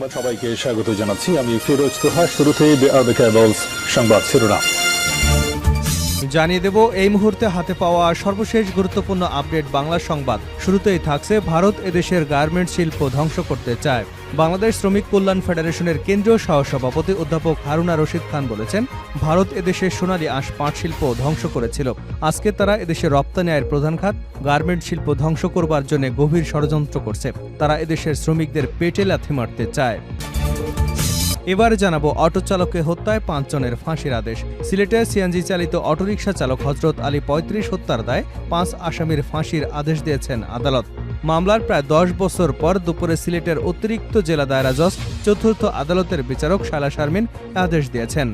সংবাদ সবাইকে স্বাগত জানাচ্ছি। আমি ফিরোজ তোহা। শুরুতেই সংবাদ শিরোনাম জানিয়ে দেব এই মুহূর্তে হাতে পাওয়া সর্বশেষ গুরুত্বপূর্ণ আপডেট বাংলা সংবাদ। শুরুতেই থাকছে ভারত এদেশের গার্মেন্টস শিল্প ধ্বংস করতে চায়। বাংলাদেশ শ্রমিক কল্যাণ ফেডারেশনের কেন্দ্রীয় সহসভাপতি অধ্যাপক হারুনা রশিদ খান বলেছেন, ভারত এদেশের সোনালী আঁশ পাট শিল্প ধ্বংস করেছিল। আজকে তারা এদেশের রপ্তানি আয়ের প্রধান খাত গার্মেন্ট শিল্প ধ্বংস করবার জন্য গভীর ষড়যন্ত্র করছে। তারা এদেশের শ্রমিকদের পেটে লাথি মারতে চায়। এবার জানাবো অটো চালককে হত্যায় 5 জনের ফাঁসির আদেশ। সিলেটের সিএনজি চালিত অটোরিকশা চালক হজরত আলী 35 হত্যার দায়ে 5 আসামির ফাঁসির আদেশ দিয়েছেন আদালত। মামলার প্রায় 10 বছর পর দুপুরে সিলেটের অতিরিক্ত জেলা দায়রা জজ চতুর্থ আদালতের বিচারক শায়লা শারমিন আদেশ দিয়েছেন।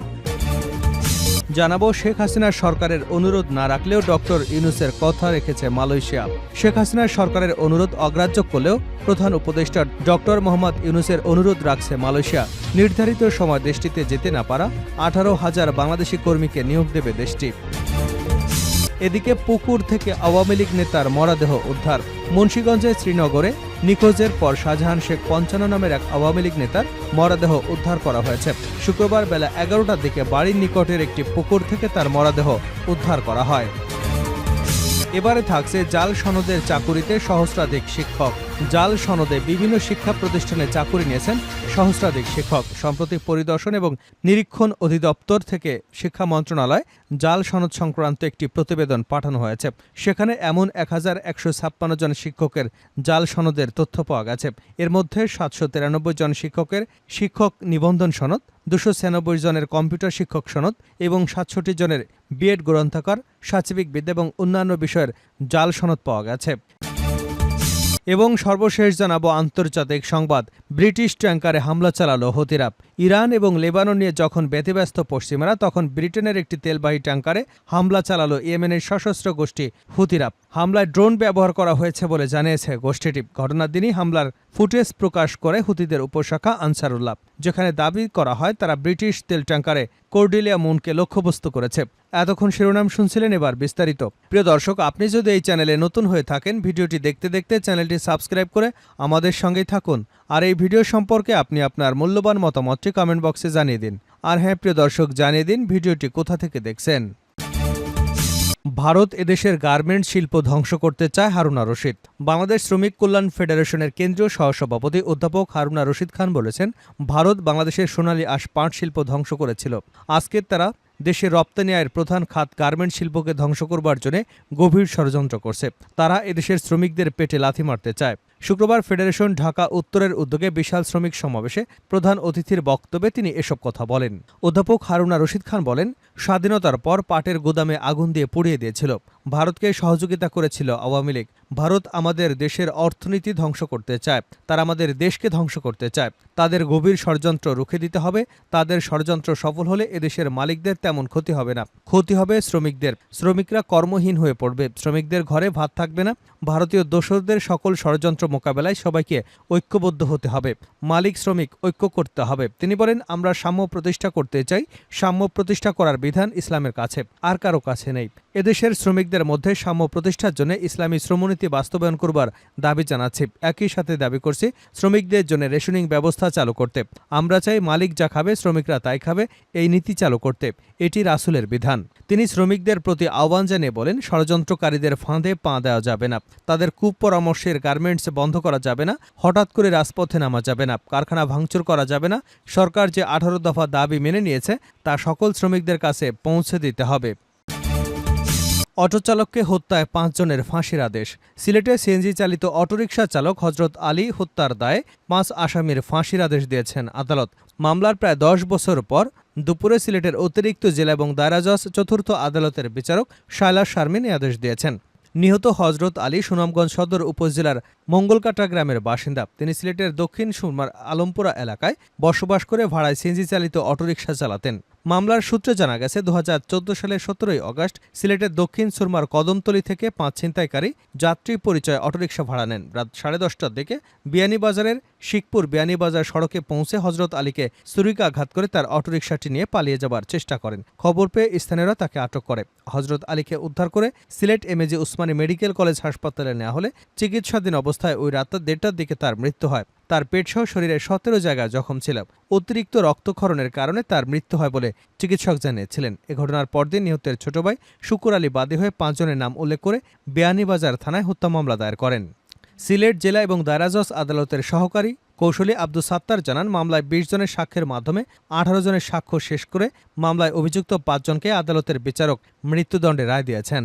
জানাবো শেখ হাসিনার সরকারের অনুরোধ না রাখলেও ডক্টর ইউনূসের কথা রেখেছে মালয়েশিয়া। শেখ হাসিনার সরকারের অনুরোধ অগ্রাহ্য করলেও প্রধান উপদেষ্টা ডক্টর মোহাম্মদ ইউনূসের অনুরোধ রাখছে মালয়েশিয়া। নির্ধারিত সময় দেশটিতে যেতে না পারা 18,000 বাংলাদেশি কর্মীকে নিয়োগ দেবে দেশটি। এদিকে পুকুর থেকে আওয়ামী লীগ নেতার মরদেহ উদ্ধার। মুন্সিগঞ্জের শ্রীনগরে নিখোঁজের পর শাহজাহান শেখ 55 নামের এক আওয়ামী লীগ নেতার মরদেহ উদ্ধার করা হয়েছে। শুক্রবার বেলা 11টার দিকে বাড়ির নিকটের একটি পুকুর থেকে তার মরদেহ উদ্ধার করা হয়। এবারে থাকছে জাল সনদের চাকুরিতে সহস্রাধিক শিক্ষক। জাল সনদে বিভিন্ন শিক্ষা প্রতিষ্ঠানে চাকুরি নিয়েছেন সহস্রাধিক শিক্ষক। সম্প্রতি পরিদর্শন এবং নিরীক্ষণ অধিদপ্তর থেকে শিক্ষা মন্ত্রণালয় জাল সনদ সংক্রান্ত একটি প্রতিবেদন পাঠানো হয়েছে। সেখানে এমন 1156 জন শিক্ষকের জাল সনদের তথ্য পাওয়া গেছে। এর মধ্যে 793 জন শিক্ষকের শিক্ষক নিবন্ধন সনদ, 296 জনের কম্পিউটার শিক্ষক সনদ এবং 67 জনের বিএড গ্রন্থাগার, সাচিবিক বিদ্যা এবং অন্যান্য বিষয়ের জাল সনদ পাওয়া গেছে। এবং সর্বশেষ জানাবো আন্তর্জাতিক সংবাদ। ব্রিটিশ ট্যাঙ্কারে হামলা চালালো হুতিরা। ইরান এবং লেবানন নিয়ে যখন ব্যতিব্যস্ত পশ্চিমারা, তখন ব্রিটেনের একটি তেলবাহী ট্যাঙ্কারে হামলা চালালো ইয়েমেনের সশস্ত্র গোষ্ঠী হুতিরা। হামলায় ড্রোন ব্যবহার করা হয়েছে বলে জানিয়েছে গোষ্ঠীটি। ঘটনার দিনই হামলার ফুটেজ প্রকাশ করে হুতিদের উপশাখা আনসারুল্লাহ, যেখানে দাবি করা হয় তারা ব্রিটিশ তেল ট্যাঙ্কারে কর্ডেলিয়া মুনকে লক্ষ্যবস্তু করেছে। এতক্ষণ শিরোনাম শুনছিলেন, এবার বিস্তারিত। প্রিয় দর্শক, আপনি যদি এই চ্যানেলে নতুন হয়ে থাকেন, ভিডিওটি দেখতে দেখতে চ্যানেলটি সাবস্ক্রাইব করে আমাদের সঙ্গেই থাকুন। আর এই ভিডিও সম্পর্কে আপনি আপনার মূল্যবান মতামতটি কমেন্ট বক্সে জানিয়ে দিন। আর হ্যাঁ প্রিয় দর্শক, জানিয়ে দিন ভিডিওটি কোথা থেকে দেখছেন। ভারত এদেশের গার্মেন্টস শিল্প ধ্বংস করতে চায় হারুনা রশিদ। বাংলাদেশ শ্রমিক কল্যাণ ফেডারেশনের কেন্দ্রীয় সহসভাপতি অধ্যাপক হারুনা রশিদ খান বলেছেন, ভারত বাংলাদেশের সোনালী আঁশ পাট শিল্প ধ্বংস করেছিল। আজকে তারা দেশের রপ্তানি আয়ের প্রধান খাত গার্মেন্ট শিল্পকে ধ্বংস করবার জন্য গভীর ষড়যন্ত্র করছে। তারা এদেশের শ্রমিকদের পেটে লাথি মারতে চায়। শুক্রবার ফেডারেশন ঢাকা উত্তরের উদ্যোগে বিশাল শ্রমিক সমাবেশে প্রধান অতিথির বক্তব্যে তিনি এসব কথা বলেন। অধ্যাপক হারুনা রশিদ খান বলেন, স্বাধীনতার পর পাটের গুদামে আগুন দিয়ে পুড়িয়ে দিয়েছিল। ভারতকে সহযোগিতা করেছিল আওয়ামী লীগ। ভারত আমাদের দেশের অর্থনীতি ধ্বংস করতে চায়। তারা আমাদের দেশকে ধ্বংস করতে চায়। তাদের গভীর ষড়যন্ত্র রুখে দিতে হবে। তাদের ষড়যন্ত্র সফল হলে এদেশের মালিকদের তেমন ক্ষতি হবে না, ক্ষতি হবে শ্রমিকদের। শ্রমিকরা কর্মহীন হয়ে পড়বে, শ্রমিকদের ঘরে ভাত থাকবে না। ভারতীয় দোসরদের সকল ষড়যন্ত্র মোকাবেলায় সবাইকে ঐক্যবদ্ধ হতে হবে। মালিক শ্রমিক ঐক্য করতে হবে। তিনি বলেন, আমরা সাম্য প্রতিষ্ঠা করতে চাই। সাম্য প্রতিষ্ঠা করার বিধান ইসলামের কাছে, আর কারো কাছে নেই। এদেশের শ্রমিকদের মধ্যে সাম্য প্রতিষ্ঠার জন্য ইসলামী শ্রমনীতি বাস্তবায়ন করবার দাবি জানাচ্ছি। একই সাথে দাবি করছি শ্রমিকদের জন্য রেশনিং ব্যবস্থা চালু করতে। আমরা চাই মালিক যা খাবে শ্রমিকরা তাই খাবে, এই নীতি চালু করতে। এটি রাসূলের বিধান। তিনি শ্রমিকদের প্রতি আহ্বান জানিয়ে বলেন, ষড়যন্ত্রকারীদের ফাঁদে পা দেওয়া যাবে না। তাদের কুপরামর্শের গার্মেন্টস বন্ধ করা যাবে না। হঠাৎ করে রাজপথে নামা যাবে না। কারখানা ভাঙচুর করা যাবে না। সরকার যে 18 দফা দাবি মেনে নিয়েছে তা সকল শ্রমিকদের কাছে পৌঁছে দিতে হবে। অটো চালককে হত্যায় 5 জনের ফাঁসির আদেশ। সিলেটে সিএনজি চালিত অটোরিকশা চালক হজরত আলী হত্যার দায়ে 5 আসামির ফাঁসির আদেশ দিয়েছেন আদালত। মামলার প্রায় 10 বছর পর দুপুরে সিলেটের অতিরিক্ত জেলা এবং দায়রা জজ চতুর্থ আদালতের বিচারক শায়লা শারমিন আদেশ দিয়েছেন। নিহত হজরত আলী সুনামগঞ্জ সদর উপজেলার মঙ্গলকাটা গ্রামের বাসিন্দা। তিনি সিলেটের দক্ষিণ সুরমার আলমপুরা এলাকায় বসবাস করে ভাড়ায় সিএনজি চালিত অটোরিকশা চালাতেন। মামলার সূত্রে জানা গেছে, 2014 সালের 17 আগস্ট সিলেটের দক্ষিণ সুরমার কদমতলী থেকে 5 ছিনতাইকারী যাত্রী পরিচয় অটোরিকশা ভাড়া নেন। রাত 10:30টার দিকে বিয়ানীবাজারের শিখপুর বিয়ানীবাজার সড়কে পৌঁছে হজরত আলীকে ছুরিকাঘাত করে তার অটোরিকশাটি নিয়ে পালিয়ে যাবার চেষ্টা করেন। খবর পেয়ে স্থানীয়রা তাকে আটক করে। হজরত আলীকে উদ্ধার করে Sylhet MAG Usmani medical college হাসপাতালে নেওয়া হলে চিকিৎসাধীন অবস্থায় ওই রাত 1:30টার দিকে তার মৃত্যু হয়। তার পেটসহ শরীরের 17 জায়গায় জখম ছিল। অতিরিক্ত রক্তক্ষরণের কারণে তার মৃত্যু হয় বলে চিকিৎসক জানিয়েছিলেন। এ ঘটনার পরদিন নিহতের ছোট ভাই শুকুর আলী বাদী হয়ে 5 জনের নাম উল্লেখ করে বিয়ানীবাজার থানায় হত্যা মামলা দায়ের করেন। সিলেট জেলা এবং দায়রা জজ আদালতের সহকারী কৌশলী আব্দুস সাত্তার জানান, মামলায় 20 জনের সাক্ষ্যের মাধ্যমে 18 জনের সাক্ষ্য শেষ করে মামলায় অভিযুক্ত 5 জনকে আদালতের বিচারক মৃত্যুদণ্ডের রায় দিয়েছেন।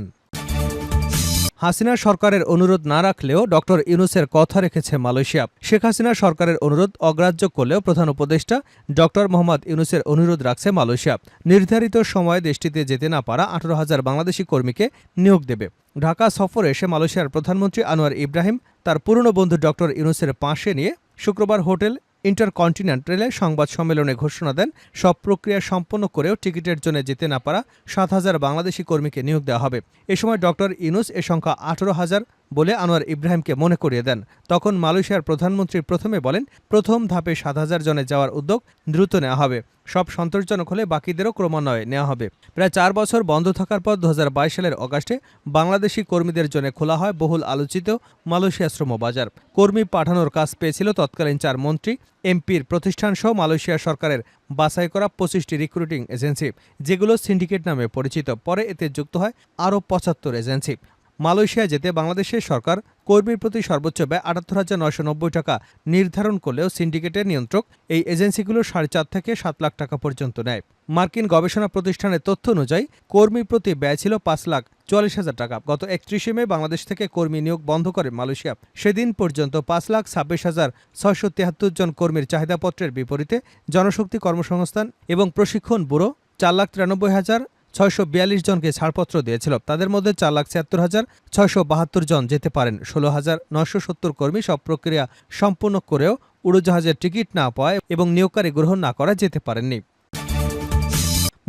হাসিনা সরকারের অনুরোধ না রাখলেও ডক্টর ইউনূসের কথা রেখেছে মালয়েশিয়া। শেখ হাসিনা সরকারের অনুরোধ অগ্রাহ্য করলেও প্রধান উপদেষ্টা ডক্টর মোহাম্মদ ইউনূসের অনুরোধ রাখছে মালয়েশিয়া। নির্ধারিত সময়ে দেশটিতে যেতে না পারা 18,000 বাংলাদেশি কর্মীকে নিয়োগ দেবে। ঢাকা সফরে এসে মালয়েশিয়ার প্রধানমন্ত্রী আনোয়ার ইব্রাহিম তার পুরনো বন্ধু ডক্টর ইউনূসের পাশে নিয়ে শুক্রবার হোটেল ইন্টারকন্টিনেন্টালে সংবাদ সম্মেলনে ঘোষণা দেন, সব প্রক্রিয়া সম্পন্ন করেও টিকিটের জন্য যেতে না পারা 7,000 বাংলাদেশি কর্মীকে নিয়োগ দেওয়া হবে। এ সময় ডক্টর ইউনূস এ সংখ্যা 18,000 বলে আনোয়ার ইব্রাহিমকে মনে করিয়ে দেন। তখন মালয়েশিয়ার প্রধানমন্ত্রী প্রথমে বলেন, প্রথম ধাপে 7,000 জনে যাওয়ার উদ্যোগ দ্রুত নেওয়া হবে। সব সন্তোষজনক হলে বাকিদেরও ক্রমান্বয়ে নেওয়া হবে। প্রায় 4 বছর বন্ধ থাকার পর 2022 সালের অগাস্টে বাংলাদেশি কর্মীদের জন্য খোলা হয় বহুল আলোচিত মালয়েশিয়া শ্রম বাজার। কর্মী পাঠানোর কাজ পেয়েছিল তৎকালীন 4 মন্ত্রী, এমপির প্রতিষ্ঠানসহ মালয়েশিয়া সরকারের বাছাই করা 25টি রিক্রুটিং এজেন্সি, যেগুলো সিন্ডিকেট নামে পরিচিত। পরে এতে যুক্ত হয় আরও 75 এজেন্সি। মালয়েশিয়া যেতে বাংলাদেশের সরকার কর্মীর প্রতি সর্বোচ্চ ব্যয় 78,990 টাকা নির্ধারণ করলেও সিন্ডিকেটের নিয়ন্ত্রক এই এজেন্সিগুলো 4.5 থেকে 7 লাখ টাকা পর্যন্ত নেয়। মার্কিন গবেষণা প্রতিষ্ঠানের তথ্য অনুযায়ী কর্মী প্রতি ব্যয় ছিল 5,44,000 টাকা। গত 31 মে বাংলাদেশ থেকে কর্মী নিয়োগ বন্ধ করে মালয়েশিয়া। সেদিন পর্যন্ত 5,26,673 জন কর্মীর চাহিদাপত্রের বিপরীতে জনশক্তি কর্মসংস্থান এবং প্রশিক্ষণ ব্যুরো 4,93,642 জনকে ছাড়পত্র দিয়েছিল। তাদের মধ্যে 4,76,672 জন যেতে পারেন। 16,970 কর্মী সব প্রক্রিয়া সম্পূর্ণ করেও উড়োজাহাজের টিকিট না পাওয়ায় এবং নিয়োগকারী গ্রহণ না করা যেতে পারেননি।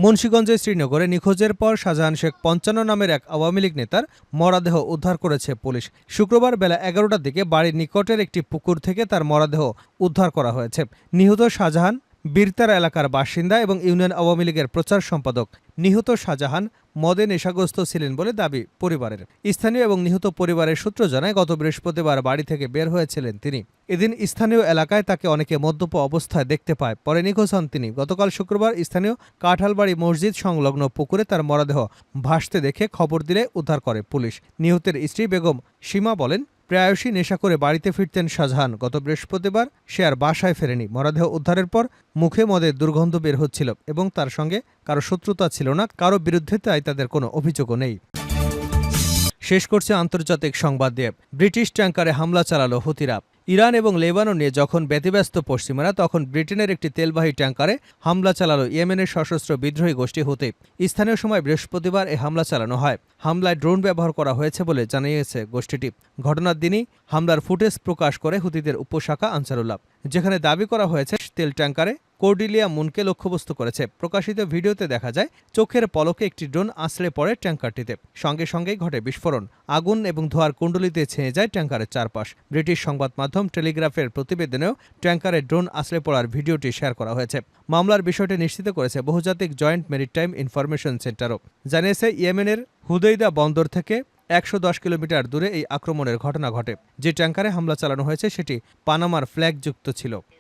মুন্সিগঞ্জের শ্রীনগরে নিখোঁজের পর শাহজাহান শেখ 55 নামের এক আওয়ামী লীগ নেতার মরদেহ উদ্ধার করেছে পুলিশ। শুক্রবার বেলা 11টার দিকে বাড়ির নিকটের একটি পুকুর থেকে তার মরদেহ উদ্ধার করা হয়েছে। নিহত শাহজাহান বীরতারা এলাকার বাসিন্দা এবং ইউনিয়ন আওয়ামী লীগের প্রচার সম্পাদক। নিহত শাহজাহান মদে নেশাগ্রস্ত ছিলেন বলে দাবি পরিবারের। স্থানীয় এবং নিহত পরিবারের সূত্র জানায়, গত বৃহস্পতিবার বাড়ি থেকে বের হয়েছিলেন তিনি। এদিন স্থানীয় এলাকায় তাকে অনেকে মদ্যপ অবস্থায় দেখতে পায়। পরে নিখোঁজ হন তিনি। গতকাল শুক্রবার স্থানীয় কাঁঠালবাড়ি মসজিদ সংলগ্ন পুকুরে তার মরদেহ ভাসতে দেখে খবর দিলে উদ্ধার করে পুলিশ। নিহতের স্ত্রী বেগম সীমা বলেন, প্রায়শই নেশা করে বাড়িতে ফিরতেন শাহজাহান। গত বৃহস্পতিবার সে আর বাসায় ফেরেনি। মরদেহ উদ্ধারের পর মুখে মদের দুর্গন্ধ বের হচ্ছিল এবং তার সঙ্গে কারো শত্রুতা ছিল না, কারো বিরুদ্ধে তাই তাদের কোনো অভিযোগও নেই। শেষ করছে আন্তর্জাতিক সংবাদ দিয়ে। ব্রিটিশ ট্যাঙ্কারে হামলা চালালো হুতিরা। ইরান এবং লেবানন নিয়ে যখন ব্যতিব্যস্ত পশ্চিমারা, তখন ব্রিটেনের একটি তেলবাহী ট্যাঙ্কারে হামলা চালালো ইয়েমেনের সশস্ত্র বিদ্রোহী গোষ্ঠী হুতি। স্থানীয় সময় বৃহস্পতিবার এ হামলা চালানো হয়। হামলায় ড্রোন ব্যবহার করা হয়েছে বলে জানিয়েছে গোষ্ঠীটি। ঘটনার দিনই হামলার ফুটেজ প্রকাশ করে হুতিদের উপশাখা আনসারুল্লাহ, যেখানে দাবি করা হয়েছে তেল ট্যাঙ্কারে কর্ডিলিয়া মুনকে লক্ষ্যবস্তু করেছে। প্রকাশিত ভিডিওতে দেখা যায় চোখের পলকে একটি ড্রোন আছড়ে পড়ে ট্যাঙ্কারটিতে। সঙ্গে সঙ্গেই ঘটে বিস্ফোরণ। আগুন এবং ধোঁয়ার কুণ্ডলিতে ছেয়ে যায় ট্যাঙ্কারের চারপাশ। ব্রিটিশ সংবাদ মাধ্যম টেলিগ্রাফের প্রতিবেদনেও ট্যাঙ্কারে ড্রোন আছড়ে পড়ার ভিডিওটি শেয়ার করা হয়েছে। মামলার বিষয়টি নিশ্চিত করেছে বহুজাতিক জয়েন্ট মেরিটাইম ইনফরমেশন সেন্টারও। জানিয়েছে, ইয়েমেনের হুদেইদা বন্দর থেকে 110 কিলোমিটার দূরে এই আক্রমণের ঘটনা ঘটে। যে ট্যাঙ্কারে হামলা চালানো হয়েছে সেটি পানামার ফ্ল্যাগযুক্ত ছিল।